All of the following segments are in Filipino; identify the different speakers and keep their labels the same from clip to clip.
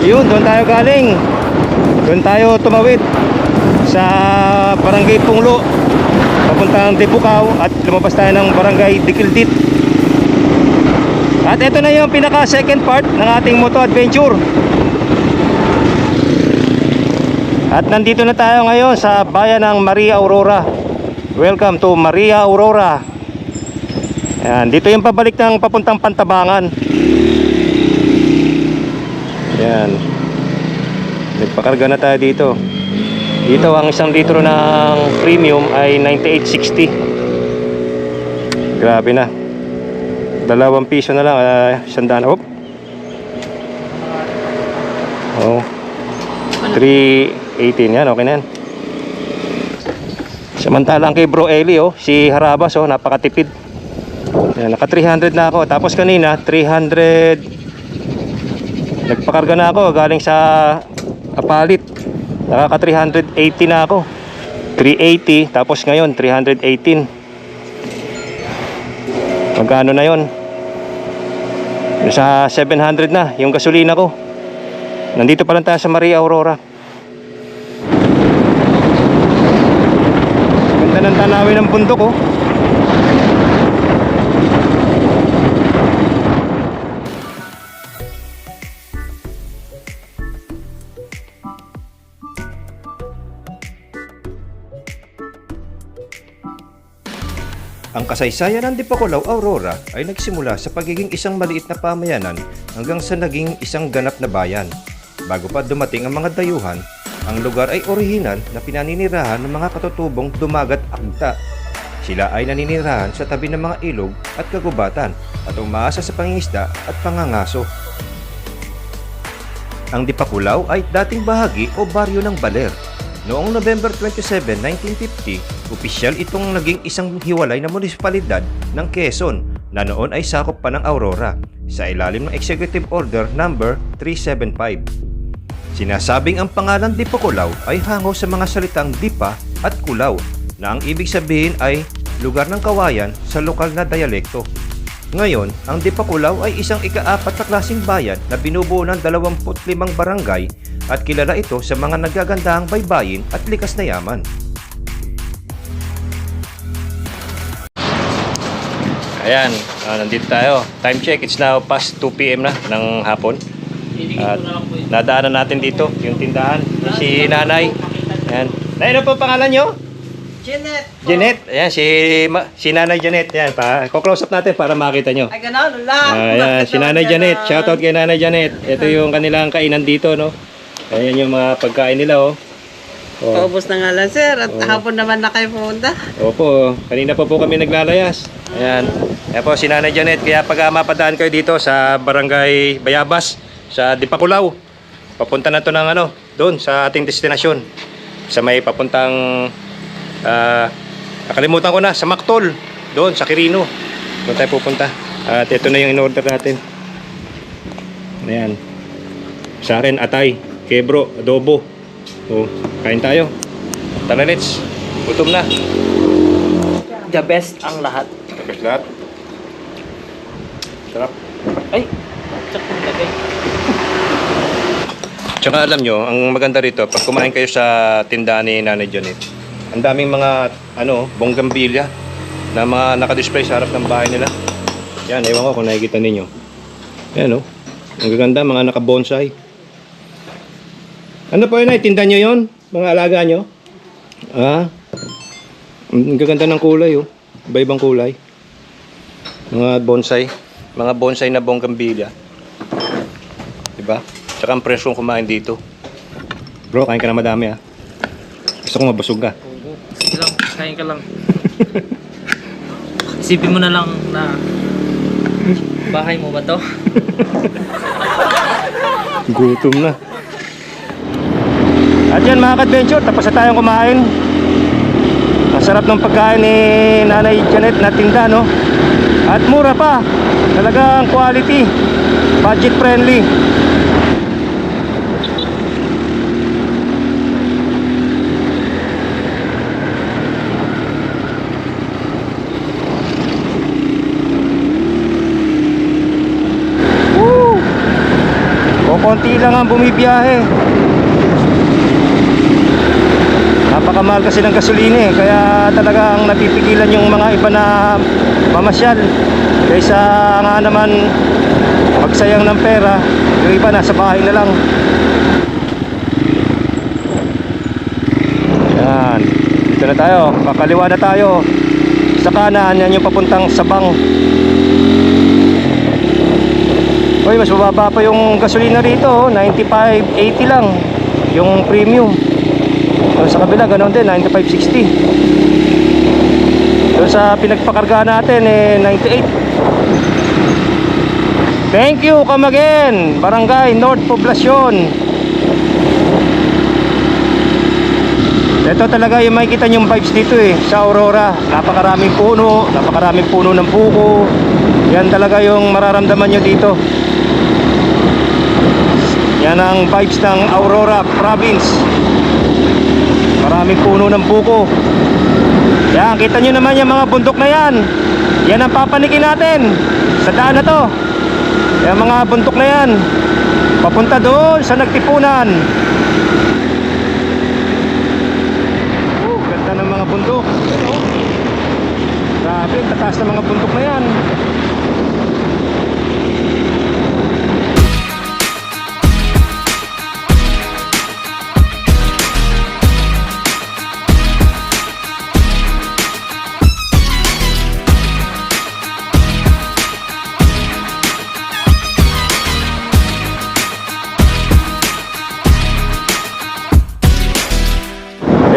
Speaker 1: Yun, doon tayo galing. Doon tayo tumawid sa Barangay Punglo papuntang Dipukaw at lumabas tayo ng Barangay Dikildit. At ito na yung pinaka second part ng ating moto adventure. At nandito na tayo ngayon sa bayan ng Maria Aurora. Welcome to Maria Aurora. Yan, dito yung pabalik ng papuntang Pantabangan. Yan. Nagpakarga na tayo dito. Dito ang 1 litro ng premium ay 98.60. Grabe na. 2 piso na lang, 100. Oh. 3.18 yan, okay na yan. Samantalang kay Bro Eli, oh, si Harabas, oh, napakatipid. Yan, naka 300 na ako. Tapos kanina 300. Nagpakarga na ako galing sa Apalit. Nakaka 380 na ako. 380, tapos ngayon 318. Magkano na yon? Sa 700 na yung gasolina ko. Nandito pa lang tayo sa Maria Aurora. Ganda ng tanawin ng bundok, oh. Ang kasaysayan ng Dipakulaw, Aurora ay nagsimula sa pagiging isang maliit na pamayanan hanggang sa naging isang ganap na bayan. Bago pa dumating ang mga dayuhan, ang lugar ay orihinal na pinaninirahan ng mga katutubong dumagat akta. Sila ay naninirahan sa tabi ng mga ilog at kagubatan at umaasa sa pangingisda at pangangaso. Ang Dipakulaw ay dating bahagi o baryo ng Baler. Noong November 27, 1950, opisyal itong naging isang hiwalay na munisipalidad ng Quezon na noon ay sakop pa ng Aurora sa ilalim ng Executive Order No. 375. Sinasabing ang pangalan Dipakulaw ay hango sa mga salitang Dipa at Kulaw na ang ibig sabihin ay lugar ng kawayan sa lokal na dialekto. Ngayon, ang Dipakulaw ay isang ika-4 na klaseng bayan na binubuo ng 25 barangay at kilala ito sa mga nagagandahang baybayin at likas na yaman. Ayan, nandito tayo. Time check, it's now past 2 PM na ng hapon. At nadaanan natin dito yung tindahan. Si Nanay. Ayan. Nay, ano po pangalan nyo?
Speaker 2: Janet.
Speaker 1: Janet. Ayan, si Nanay Janet. Ayan, close up natin para makita nyo.
Speaker 2: Ay, gano'n lang.
Speaker 1: Ayan, si Nanay Janet. Shoutout kay Nanay Janet. Ito yung kanilang kainan dito, no? Ayan yung mga pagkain nila, oh.
Speaker 2: Paubos na nga lang, sir. At hapon naman na kayo pumunta.
Speaker 1: Opo, kanina pa po kami naglalayas. Ayan. Ayan po, si Nanay Janet. Kaya pag mapadaan kayo dito sa Barangay Bayabas, sa Dipakulaw, papunta na to ng doon sa ating destinasyon. Sa may papuntang, nakalimutan ko na, sa Mactol. Doon, sa Quirino. Doon tayo pupunta. At ito na yung in-order natin. Ayan. Sa akin, atay. Kebro, adobo. Oh, kain tayo. Tara, let's. Gutom na.
Speaker 2: The best ang lahat.
Speaker 1: Tapos lahat. Sarap.
Speaker 2: Ay, tsaka lagay.
Speaker 1: Tsaka alam nyo, ang maganda rito, pag kumain kayo sa tindahan ni Nanay Janet, ang daming mga, bonggambilya na mga nakadisplay sa harap ng bahay nila. Yan, ewan ko kung nakikita ninyo. Yan, oh. Ang gaganda, mga naka-bonsai. Ano po yun, tinda nyo yun? Mga alaga nyo? Ang gaganda ng kulay, oh. Iba-ibang kulay. Mga bonsai. Mga bonsai na bonggambilya. Diba? Tsaka ang presyong kumain dito. Bro, kain ka na madami, ha? Gusto ko mabusog ka.
Speaker 3: Sige lang, kain ka lang. Isipin mo na lang na bahay mo ba to?
Speaker 1: Gutom na. At yan mga ka-adventure, tapos na tayong kumain. Ang sarap ng pagkain ni Nanay Janet na tinda, no? At mura pa. Talagang quality. Budget friendly. konti lang ang bumibiyahe. Napakamahal kasi ng gasolina eh, kaya talagang napipigilan yung mga iba na mamasyal. Kaysa nga naman magsayang ng pera, yung iba nasa bahay na lang. Yan, dito na tayo, kakaliwa na tayo. Sa kanan, yan yung papuntang Sabang. Uy, mas mababa pa yung gasolina rito, 95.80 lang yung premium. So, sa kabila ganoon din, 95.60. So, sa pinagpakargaan natin 98. Thank you, come again, Barangay North Poblacion. Ito talaga yung makikita yung vibes dito sa Aurora. Napakaraming puno ng buko. Yan talaga yung mararamdaman nyo dito. Yan ang vibes ng Aurora Province. Maraming puno ng buko. Yan, kita nyo naman yung mga bundok na yan. Yan ang papanikin natin sa daan na to. Yan mga bundok na yan, papunta doon sa Nagtipunan. Ganda ng mga bundok. Grabe, tataas ng mga bundok na yan.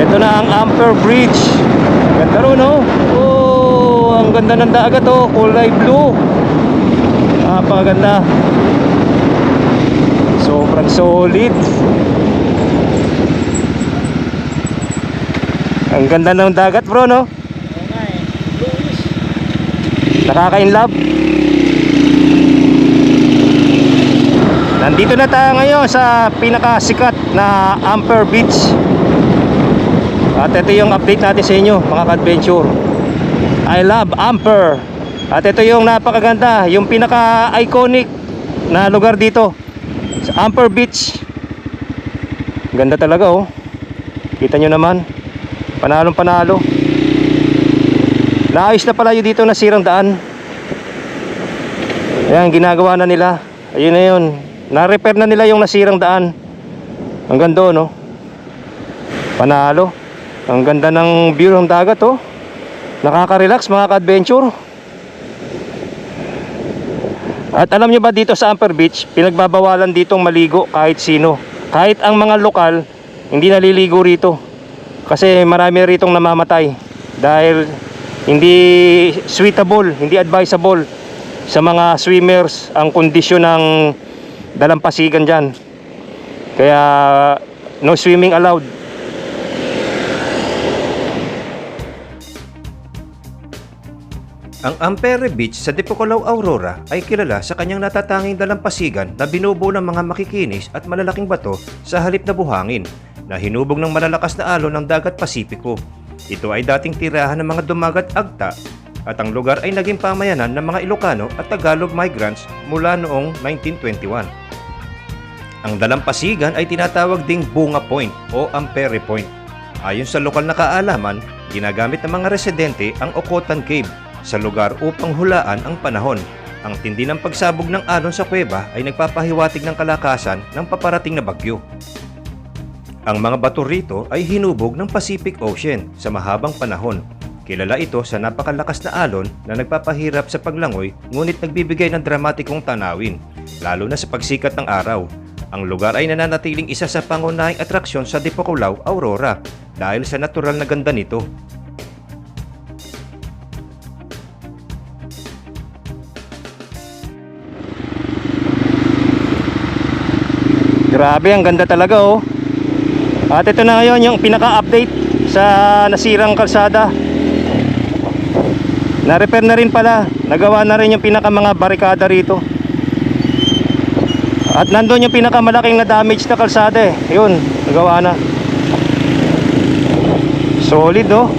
Speaker 1: Ito na ang Ampere Bridge. Ganda ro, no? Oh, ang ganda ng dagat, oh. Kulay blue. Napakaganda. Sobrang solid. Ang ganda ng dagat, bro, no? Nakaka-inlove. Nandito na tayo ngayon sa pinakasikat na Ampere Beach. At ito yung update natin sa inyo, mga ka-adventure. I love Ampere. At ito yung napakaganda, yung pinaka-iconic na lugar dito sa Ampere Beach. Ganda talaga, oh. Kita nyo naman, panalong panalo. Naayos na pala yung dito na sirang daan. Ayan, ginagawa na nila. Ayun na yun, na-repair na nila yung nasirang daan. Hanggang doon, no? Panalo. Ang ganda ng view ng dagat, oh. Nakaka-relax, mga ka-adventure. At alam nyo ba, dito sa Ampere Beach, pinagbabawalan ditong maligo kahit sino. Kahit ang mga lokal, hindi naliligo rito. Kasi marami ritong namamatay dahil hindi suitable, hindi advisable sa mga swimmers ang kondisyon ng dalampasigan dyan. Kaya no swimming allowed. Ang Ampere Beach sa Dipocolaw, Aurora ay kilala sa kanyang natatanging dalampasigan na binubuo ng mga makikinis at malalaking bato sa halip na buhangin na hinubog ng malalakas na alon ng dagat Pasipiko. Ito ay dating tirahan ng mga dumagat agta at ang lugar ay naging pamayanan ng mga Ilocano at Tagalog migrants mula noong 1921. Ang dalampasigan ay tinatawag ding Bunga Point o Ampere Point. Ayon sa lokal na kaalaman, ginagamit ng mga residente ang Ocotan Cave sa lugar upang hulaan ang panahon. Ang tindi ng pagsabog ng alon sa kuweba ay nagpapahiwatig ng kalakasan ng paparating na bagyo. Ang mga bato rito ay hinubog ng Pacific Ocean sa mahabang panahon. Kilala ito sa napakalakas na alon na nagpapahirap sa paglangoy ngunit nagbibigay ng dramatikong tanawin, lalo na sa pagsikat ng araw. Ang lugar ay nananatiling isa sa pangunahing atraksyon sa Dipocolaw, Aurora dahil sa natural na ganda nito. Grabe, ang ganda talaga, oh. At ito na ngayon yung pinaka-update sa nasirang kalsada. Na-repair na rin pala. Nagawa na rin yung pinaka mga barikada rito. At nandun yung pinakamalaking na damage na kalsada, Yun, nagawa na. Solid, oh.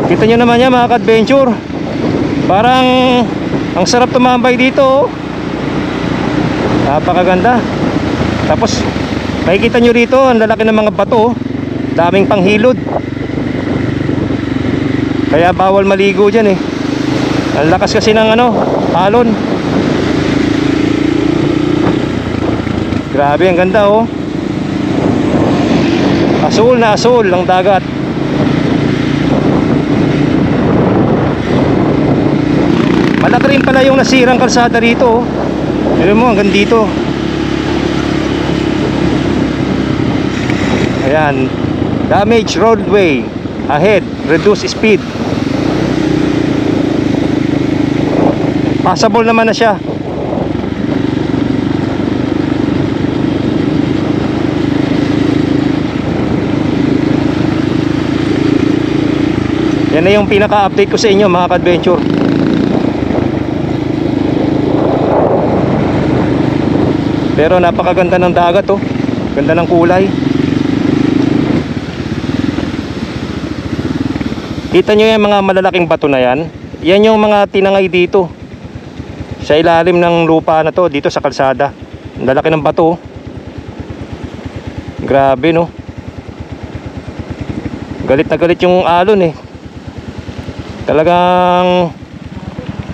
Speaker 1: Kita nyo naman yan, mga ka-adventure. Parang ang sarap tumambay dito, oh. Napakaganda. Tapos makikita nyo rito, ang lalaki ng mga bato, oh. Daming panghilod. Kaya bawal maligo dyan eh. Ang lakas kasi ng alon. Grabe, ang ganda oh. Asul na asul ang dagat. Malaki rin pala yung nasirang kalsada rito oh. Tignan mo hanggang dito. Ayan, damage roadway ahead, reduce speed. Passable naman na siya. Yan na yung pinaka-update ko sa inyo mga ka-adventure. Pero napakaganda ng dagat oh. Ganda ng kulay. Kita nyo yung mga malalaking bato na yan. Yan yung mga tinangay dito sa ilalim ng lupa na to, dito sa kalsada. Ang lalaki ng bato oh. Grabe no. Galit na galit yung alon eh. Talagang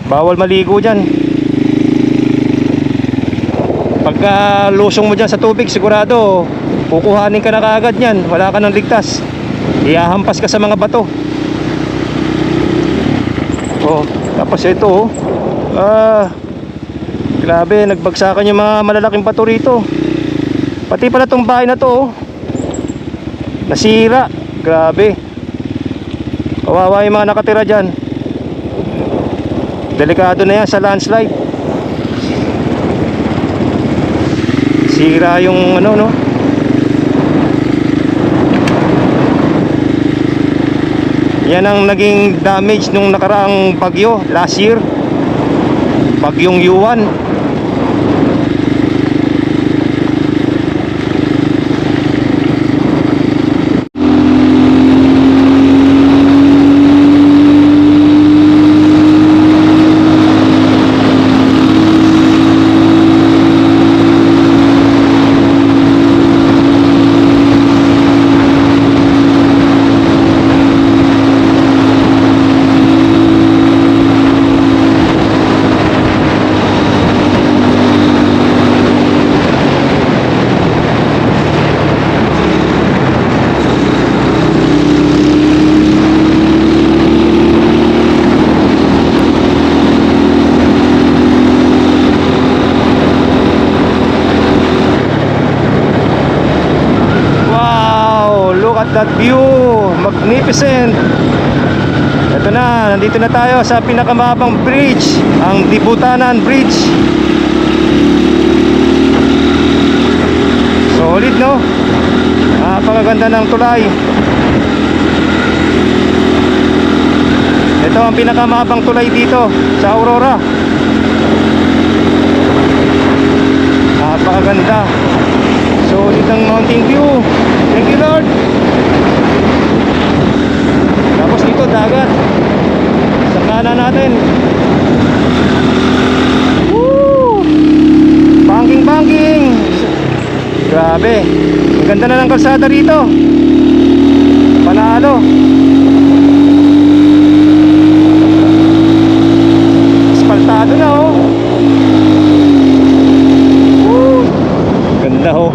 Speaker 1: bawal maligo dyan. Pagka lusong mo dyan sa tubig, sigurado kukuhanin ka na kaagad yan. Wala ka nang ligtas. Ihahampas ka sa mga bato. Oh, tapos ito oh. Grabe, nagbagsakan yung mga malalaking bato rito. Pati pala tong bahay na to oh. Nasira. Grabe. Kawawa yung mga nakatira dyan. Delikado na yan sa landslide. Sira yung no. Yan ang naging damage nung nakaraang bagyo last year. Bagyong Yuan. That view, magnificent. Ito na, nandito na tayo sa pinakamabang bridge, ang Dibutanan Bridge. Solid no? Napakaganda ng tulay. Ito ang pinakamabang tulay dito sa Aurora. Napakaganda. Solid ang mountain view. Thank you Lord. Tapos dito dagat sa kanan natin. Woo! Banking. Grabe. Ang ganda na ng kalsada rito. Panalo. Asfaltado na oh. Woo! Ganda oh.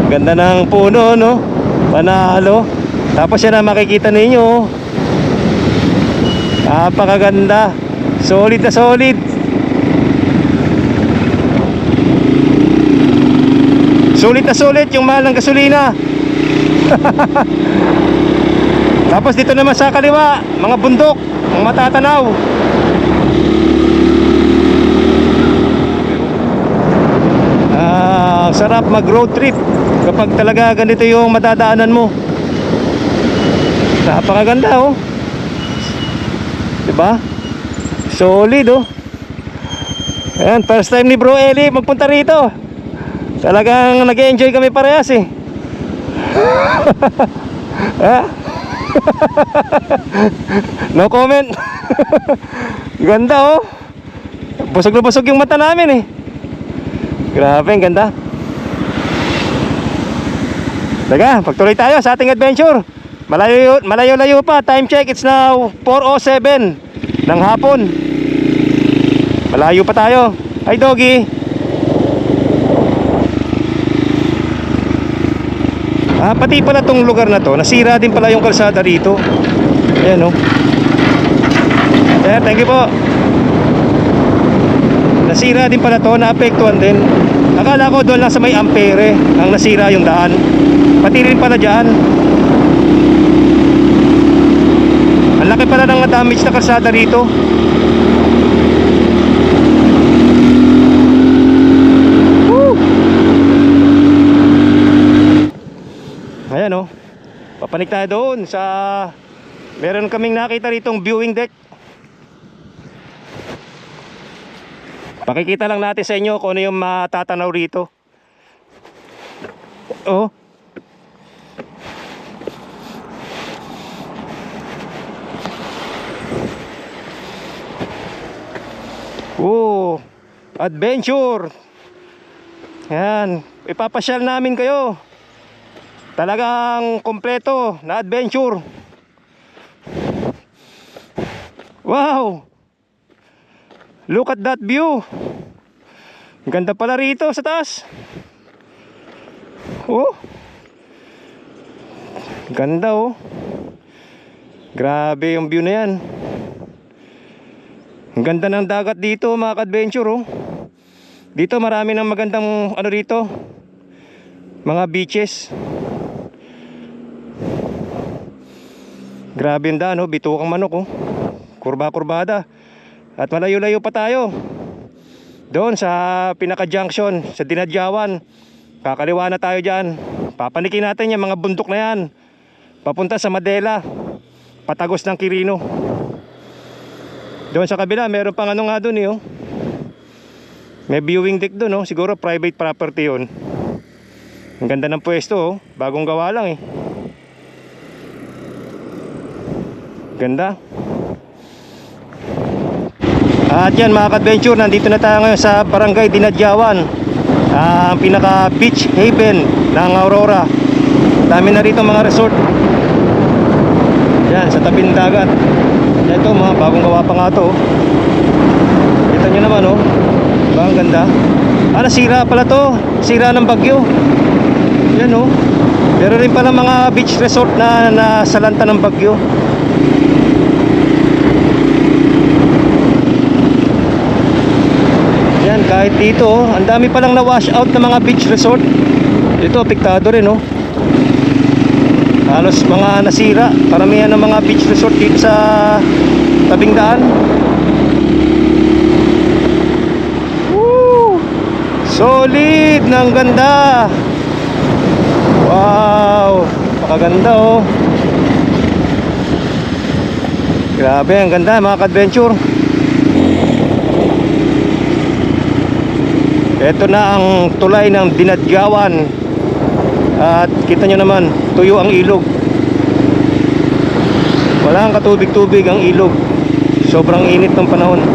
Speaker 1: Ganda ng puno no. Panalo. Tapos yan ang makikita ninyo. Napakaganda. Solid na solid. Sulit na sulit yung mahal ng gasolina. Tapos dito naman sa kaliwa, mga bundok, mga matatanaw. Sarap mag road trip kapag talaga ganito yung madadaanan mo. Napakaganda oh. Diba? Solid oh. Ayan, first time ni Bro Eli magpunta rito. Talagang nag-enjoy kami parehas eh. No comment. Ganda oh. Busog na busog yung mata namin eh. Grabe, ang ganda. Teka, pagtuloy tayo sa ating adventure. Malayo-layo pa. Time check, it's now 4:07 ng hapon. Malayo pa tayo. Hi, Doggy. Pati pala tong lugar na to, nasira din pala yung kalsada rito. Ayan, oh. Thank you po. Nasira din pala to, naapektuhan din. Akala ko doon lang sa may Ampere ang nasira yung daan. Pati rin pala dyan. Ang laki pala ng damage na kalsada rito. Woo! Ayan, oh. Papanik tayo doon sa... Meron kaming nakita ritong viewing deck. Pakikita lang natin sa inyo kung ano yung matatanaw rito. Oh. Oh, adventure. Yan, ipapasyal namin kayo. Talagang kompleto na adventure. Wow! Look at that view. Ganda pala rito sa taas. Oh. Ganda, oh. Grabe yung view na yan. Ang ganda ng dagat dito, mga ka-adventure, oh. Dito marami ng magandang ano dito, mga beaches. Grabe yung daan, oh. Bitukang manok, oh. Kurba-kurbada. At malayo-layo pa tayo. Doon sa pinaka-junction, sa Dinadyawan. Kakaliwa na tayo dyan. Papanikin natin yung mga bundok na yan. Papunta sa Madela, patagos ng Quirino. Doon sa kabila, meron pang ano nga doon, oh. May viewing deck doon, oh. Siguro private property yun. Ang ganda ng pwesto, oh. Bagong gawa lang, eh. Ganda. At yan, mga ka-adventure, nandito na tayo ngayon sa Barangay Dinadyawan, ang pinaka beach haven ng Aurora. Dami na rito mga resort. Yan, sa tabing dagat. Yan, ito mga bagong gawa pa nga to, oh. Kita nyo naman, oh. Diba, ang ganda. Nasira pala to. Sira ng bagyo. Yan, oh. Pero rin pala mga beach resort na nasalanta ng bagyo. Yan, kahit dito, oh, ang dami palang na-wash out na mga beach resort. Ito, apektado rin, oh. Halos mga nasira. Karamihan ng mga beach resort dito sa tabing daan. Woo! Solid ng ganda. Wow, napakaganda, oh. Grabe, ang ganda mga ka-adventure. Ito na ang tulay ng Dinadyawan. At kita nyo naman, tuyo ang ilog. Walang katubig-tubig ang ilog. Sobrang init ng panahon.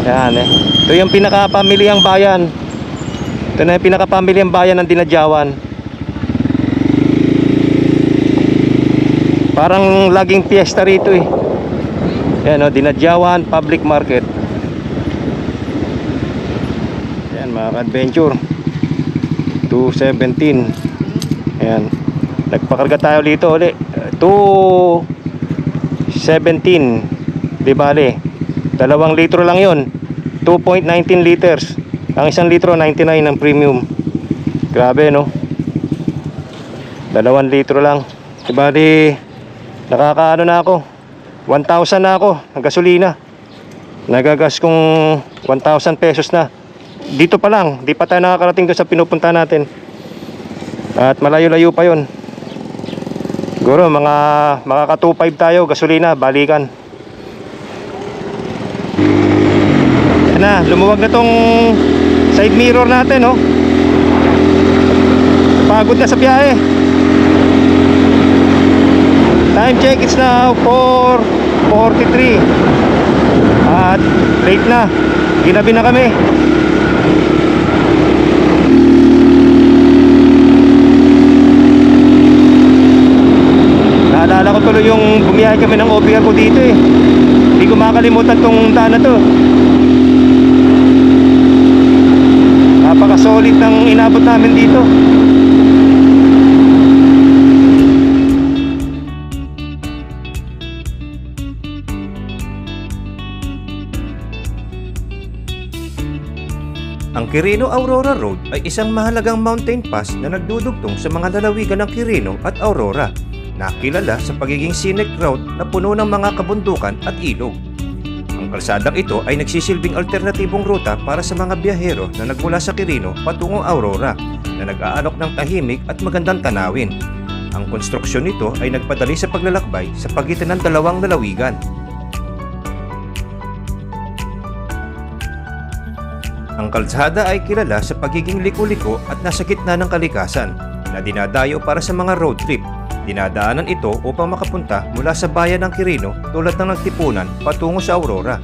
Speaker 1: Yan, eh. Ito yung pinaka-pamilyang bayan. Ito na yung pinaka-pamilyang bayan ng Dinadyawan. Parang laging piyesta rito, eh. Yan, oh, Dinadyawan Public Market. Yan, mga ka-adventure. 217. Ayan. Nagpakarga tayo dito ulit. 217. Di bale, 2 litro lang yon. 2.19 liters. Ang 1 litro 99 ng premium. Grabe, no? 2 litro lang. Di bale, nakakaano na ako, 1,000 na ako ng gasolina. Nagagas kong 1,000 pesos na. Dito pa lang, di pa tayo nakakarating doon sa pinupunta natin. At malayo-layo pa yon. Siguro makaka 2.5 tayo gasolina, balikan. Yan na, lumuwag na tong side mirror natin, oh. Pagod na sa biyahe. Time check, it's now 4:43. At late na. Ginabi na kami. Naalala ko tuloy yung bumiyahe kami ng OPR ko dito eh. Hindi ko makakalimutan tong daan na to. Napaka-solid ng inabot namin dito. Ang Quirino Aurora Road ay isang mahalagang mountain pass na nagdudugtong sa mga lalawigan ng Quirino at Aurora, na kilala sa pagiging scenic route na puno ng mga kabundukan at ilog. Ang kalsadang ito ay nagsisilbing alternatibong ruta para sa mga biyahero na nagmula sa Quirino patungong Aurora, na nag-aalok ng tahimik at magandang tanawin. Ang konstruksyon nito ay nagpadali sa paglalakbay sa pagitan ng dalawang lalawigan. Ang kalsada ay kilala sa pagiging liko-liko at nasa gitna ng kalikasan, na dinadayo para sa mga road trip. Dinadaanan ito upang makapunta mula sa bayan ng Quirino tulad ng Nagtipunan patungo sa Aurora.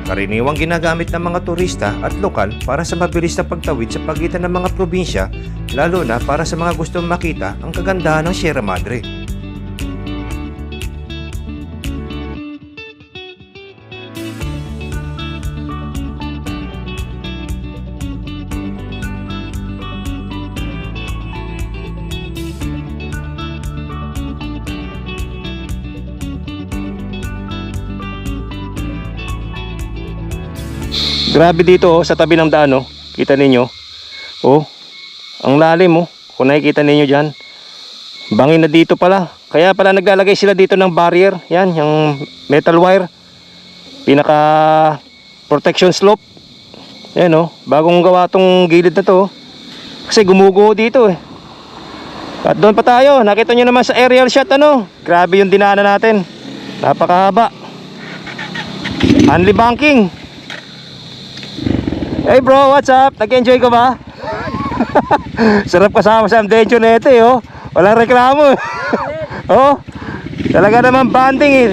Speaker 1: Karaniwang ginagamit ng mga turista at lokal para sa mabilis na pagtawid sa pagitan ng mga probinsya, lalo na para sa mga gustong makita ang kagandahan ng Sierra Madre. Grabe dito oh, sa tabi ng daan oh. Kita ninyo. Oh, ang lalim oh. Kung nakikita ninyo diyan. Bangin na dito pala. Kaya pala naglalagay sila dito ng barrier. Yan, yung metal wire. Pinaka protection slope. Yan oh, bagong gawa tong gilid na to. Kasi gumuguho dito eh. At doon pa tayo. Nakita nyo naman sa aerial shot ano. Grabe yung dinaanan natin. Napakahaba. Only banking. Hey bro, what's up? Nag-enjoy ka ba? Sarap kasama sa adventure na ito eh, oh. Walang reklamo. Oh, talaga naman banding eh.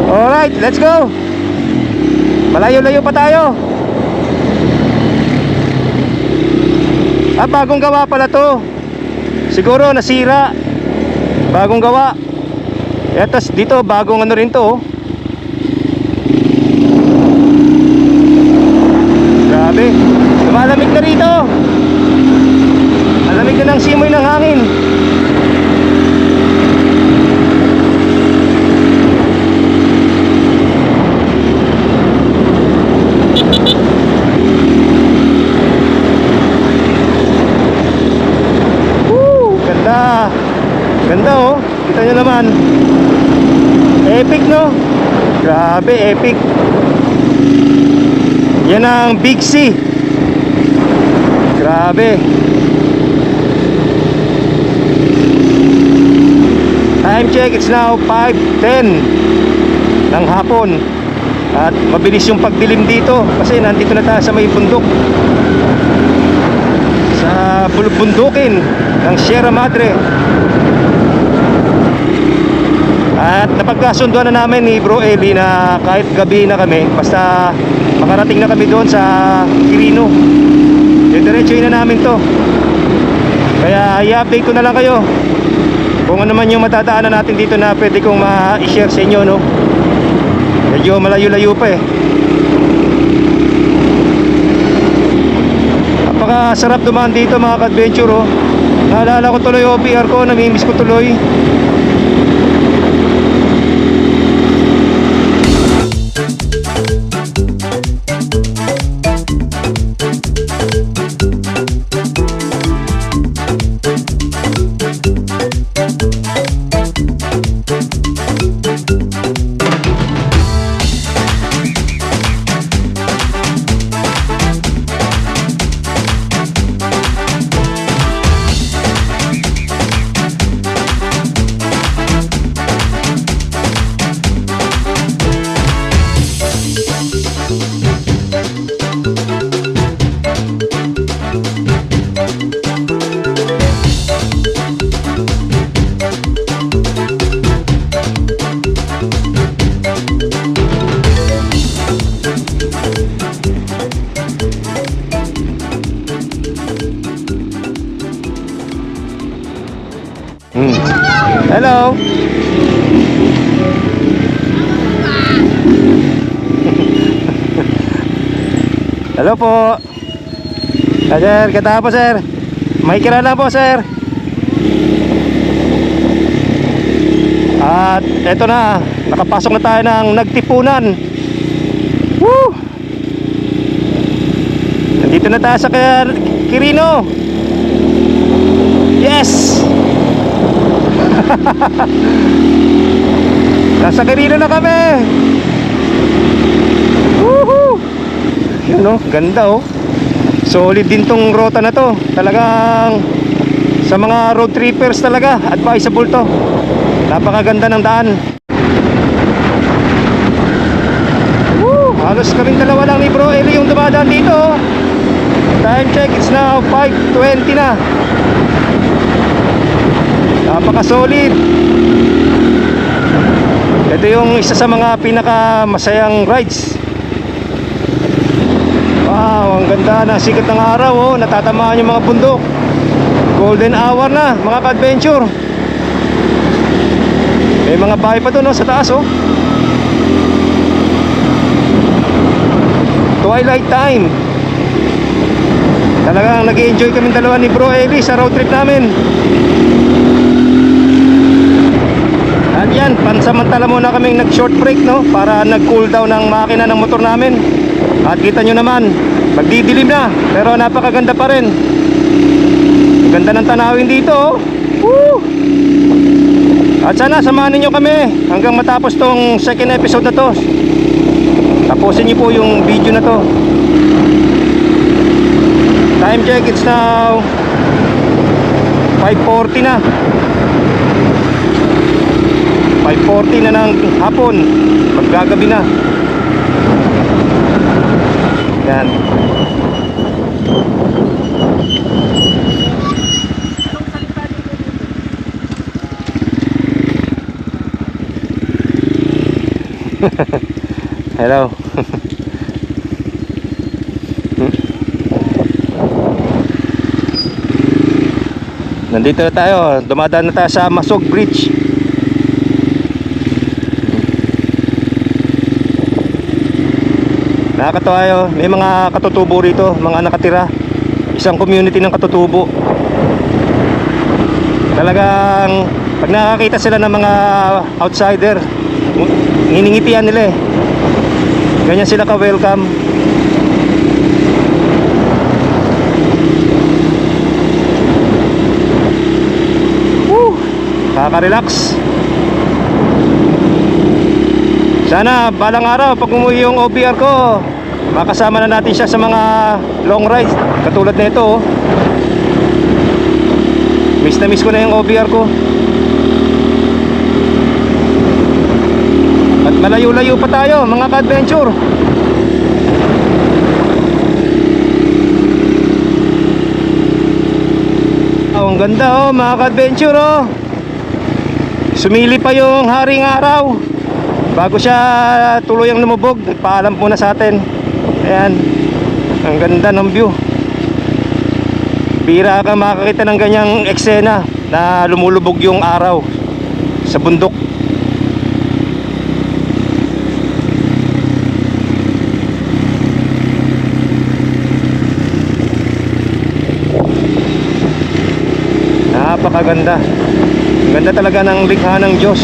Speaker 1: Alright, let's go. Malayo-layo pa tayo. Bagong gawa pala to. Siguro nasira. Bagong gawa. Etos dito, bagong ano rin to oh. Grabe, lumalamig na rito. Malamig na ng simoy ng hangin. Ganda. Ganda oh. Kita nyo naman. Epic no? Grabe, epic. Yan ang Big C. Grabe. Time check, it's now 5:10 ng hapon. At mabilis yung pagdilim dito kasi nandito na tayo sa may bundok. Sa bundukin ng Sierra Madre. At napagkasunduan na namin ni Bro Eli na kahit gabi na kami, basta makarating na kami doon sa Quirino, diretsuhin na namin to. Kaya i-update ko na lang kayo kung ano man yung matadaanan natin dito na pwede kong ma-share sa inyo no. Medyo malayo-layo pa eh. Napakasarap dumaan dito mga ka-adventure oh. Naalala ko tuloy OPR ko, namimiss ko tuloy. Hello. Hello po. Sir, kata po sir. May kirana po sir. At eto na, nakapasok na tayo ng Nagtipunan. Woo! Nandito na tayo sa Quirino. Yes! Nasa Quirino na kami. Woohoo! Yun oh, ganda oh. Solid din tong rota na to. Talagang sa mga road trippers talaga, advisable to. Napakaganda ng daan. Woo! Halos kaming dalawa lang ni Bro Eli yung dumadaan dito oh. Time check, it's now 5:20 na. Napaka-solid. Ito yung isa sa mga pinaka-masayang rides. Wow, ang ganda ng sikat ng araw oh. Natatamaan yung mga bundok. Golden hour na, mga ka-adventure. May mga bahay pa doon oh, sa taas oh. Twilight time. Talagang nag-enjoy kami dalawa ni Bro Eli sa road trip namin. At yan, pansamantala muna kaming nag-short break no, para nag-cool down ang makina ng motor namin. At kita nyo naman, magdidilim na, pero napakaganda pa rin. Ang ganda ng tanawin dito oh. Woo! At sana samahan niyo kami hanggang matapos tong second episode na to. Tapusin niyo po yung video na to. Time check, it's now 5:40 na. 5:40 na ng hapon. Maggagabi na. Yan. Hello. Nandito na tayo. Dumadaan na tayo sa Masog Bridge. Nakakatawa yun. May mga katutubo rito, mga nakatira. Isang community ng katutubo. Talagang pag nakakita sila ng mga outsider, nginingitian nila eh. Ganyan sila ka-welcome. Woo! Nakaka-relax. Sana balang araw pag umuwi yung OBR ko, makasama na natin siya sa mga long ride katulad nito oh. Miss na miss ko na yung OBR ko. At malayo-layo pa tayo mga ka-adventure. Oh, ang ganda oh mga ka-adventure oh. Sumili pa yung haring araw bago siya tuluyang lumubog. Nagpaalam po na sa atin. Ayan, ang ganda ng view. Bira ka makakita ng ganyang eksena na lumulubog yung araw sa bundok. Napakaganda. Ang ganda talaga ng likha ng Diyos.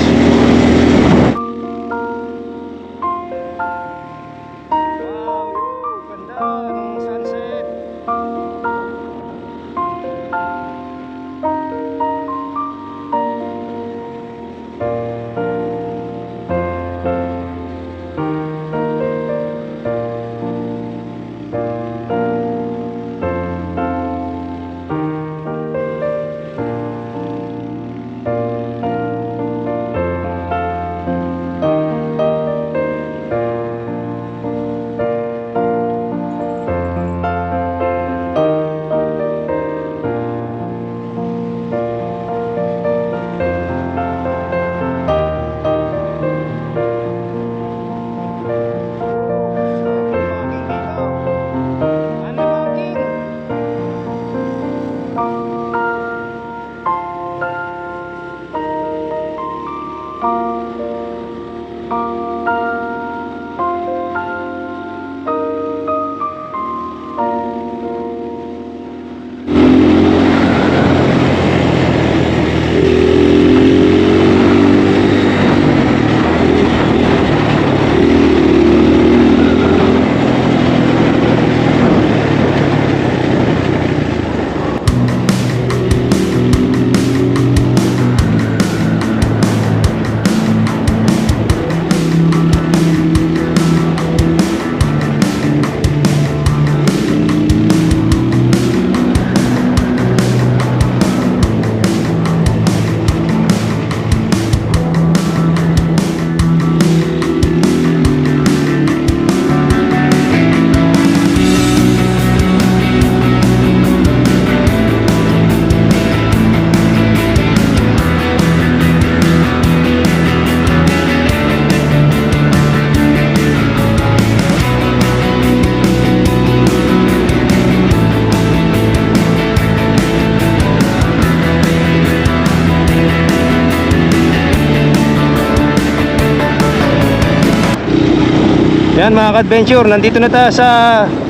Speaker 1: Yan mga ka-adventure, nandito na tayo sa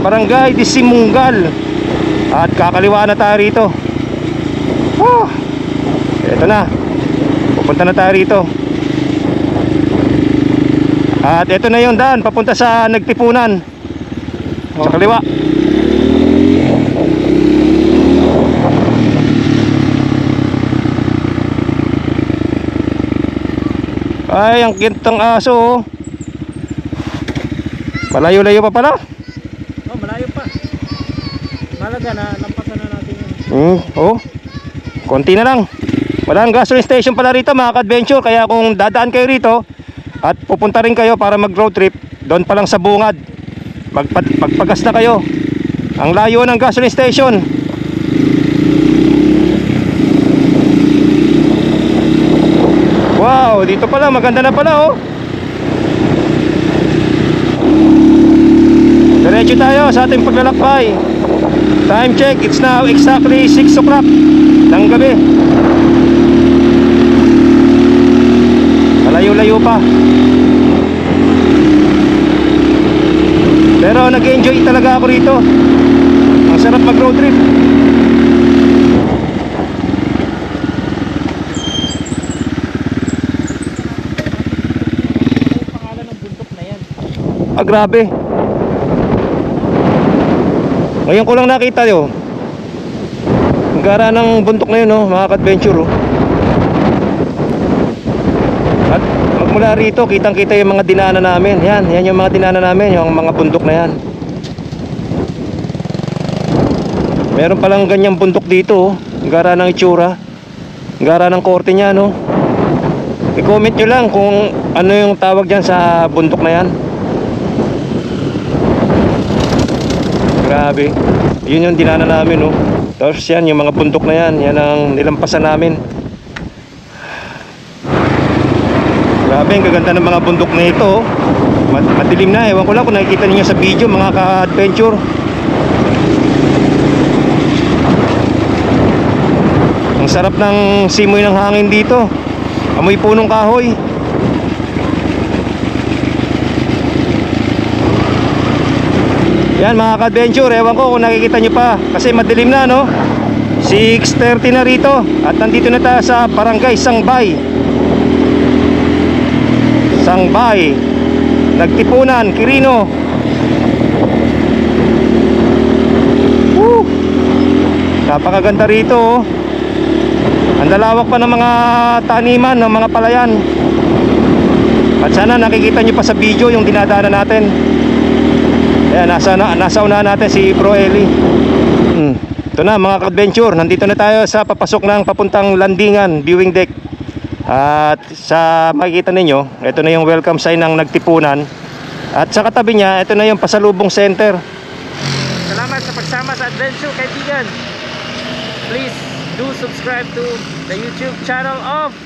Speaker 1: Barangay Disimungal. At kakaliwa na tayo rito. Ito na. Pupunta na tayo rito. At ito na yung daan papunta sa Nagtipunan. Sa kaliwa. Ay, ang kintang aso oh. Malayo-layo pa pala.
Speaker 3: Oh, malayo pa. Malaga na, lampasan na natin yun.
Speaker 1: Oh. Konti na lang. Walang gasoline station pala rito mga ka-adventure. Kaya kung dadaan kayo rito at pupunta rin kayo para mag road trip, doon pa lang sa bungad, magpagas na kayo. Ang layo ng gasoline station. Wow, dito pala, maganda na pala oh. Diretso tayo sa ating paglalakbay. Time check, it's now exactly 6 o'clock ng gabi. Malayo-layo pa. Pero nag-enjoy talaga ako rito. Ang sarap mag road trip.
Speaker 3: Ano yung pangalan ng bundok na yan?
Speaker 1: Ah, grabe. Ngayon ko lang nakita yun. Ang gara ng bundok na yun, oh, mga ka-adventure oh. At magmula rito, kitang-kita yung mga dinaanan namin. Yan yung mga dinaanan namin, yung mga bundok na yan. Meron palang ganyang bundok dito oh. Ang gara ng itsura. Ang gara ng korte niya, no. I-comment nyo lang kung ano yung tawag dyan sa bundok na yan. Grabe. Yun yung dinaanan namin oh. Tapos yan, yung mga bundok na yan, yan ang nilampasan namin. Grabe, ang gaganda ng mga bundok na ito oh. Madilim na, ewan ko lang kung nakikita niyo sa video mga ka-adventure. Ang sarap ng simoy ng hangin dito. Amoy punong kahoy. Yan mga ka-adventure, ewan ko kung nakikita nyo pa kasi madilim na no. 6:30 na rito at nandito na tayo sa Barangay Sangbay. Sangbay, Nagtipunan, Quirino. Napakaganda rito oh. Ang lalawak pa ng mga taniman, ng mga palayan. At sana nakikita nyo pa sa video yung dinadaanan natin. Ayan, nasa unahan natin si Bro Eli. Ito na mga ka-adventure, nandito na tayo sa papasok ng papuntang landingan, viewing deck. At sa makikita ninyo, ito na yung welcome sign ng Nagtipunan. At sa katabi niya, ito na yung pasalubong center.
Speaker 3: Salamat sa pagsama sa adventure, kaibigan. Please do subscribe to the YouTube channel of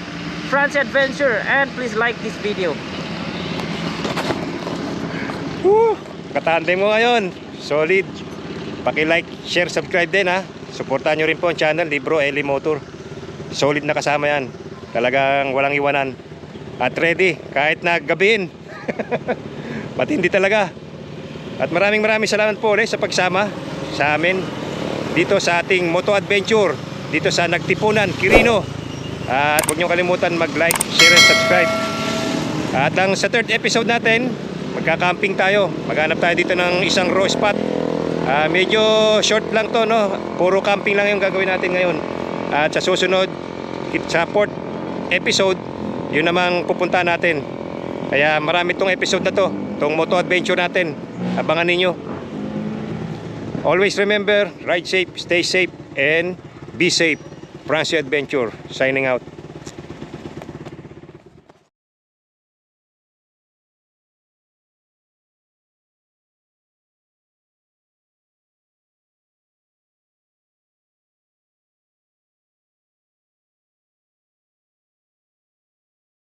Speaker 3: Francie Adventure and please like this video.
Speaker 1: Katandem mo ngayon, solid. Paki-like, share, subscribe din ha. Suportahan nyo rin po ang channel ni Bro Eli Motor. Solid na kasama yan. Talagang walang iwanan. At ready, kahit na gabihin. Matindi talaga. At maraming salamat po ulit sa pagsama sa amin dito sa ating moto adventure dito sa Nagtipunan, Quirino. At huwag nyo kalimutan mag-like, share, and subscribe. At ang sa third episode natin, magka-camping tayo. Maghanap tayo dito ng isang raw spot. Medyo short lang to no. Puro camping lang yung gagawin natin ngayon. At sa susunod, sa fourth episode, yun namang pupunta natin. Kaya marami tong episode na to, tong moto adventure natin. Abangan ninyo. Always remember, ride safe, stay safe, and be safe. Francie Adventure, signing out.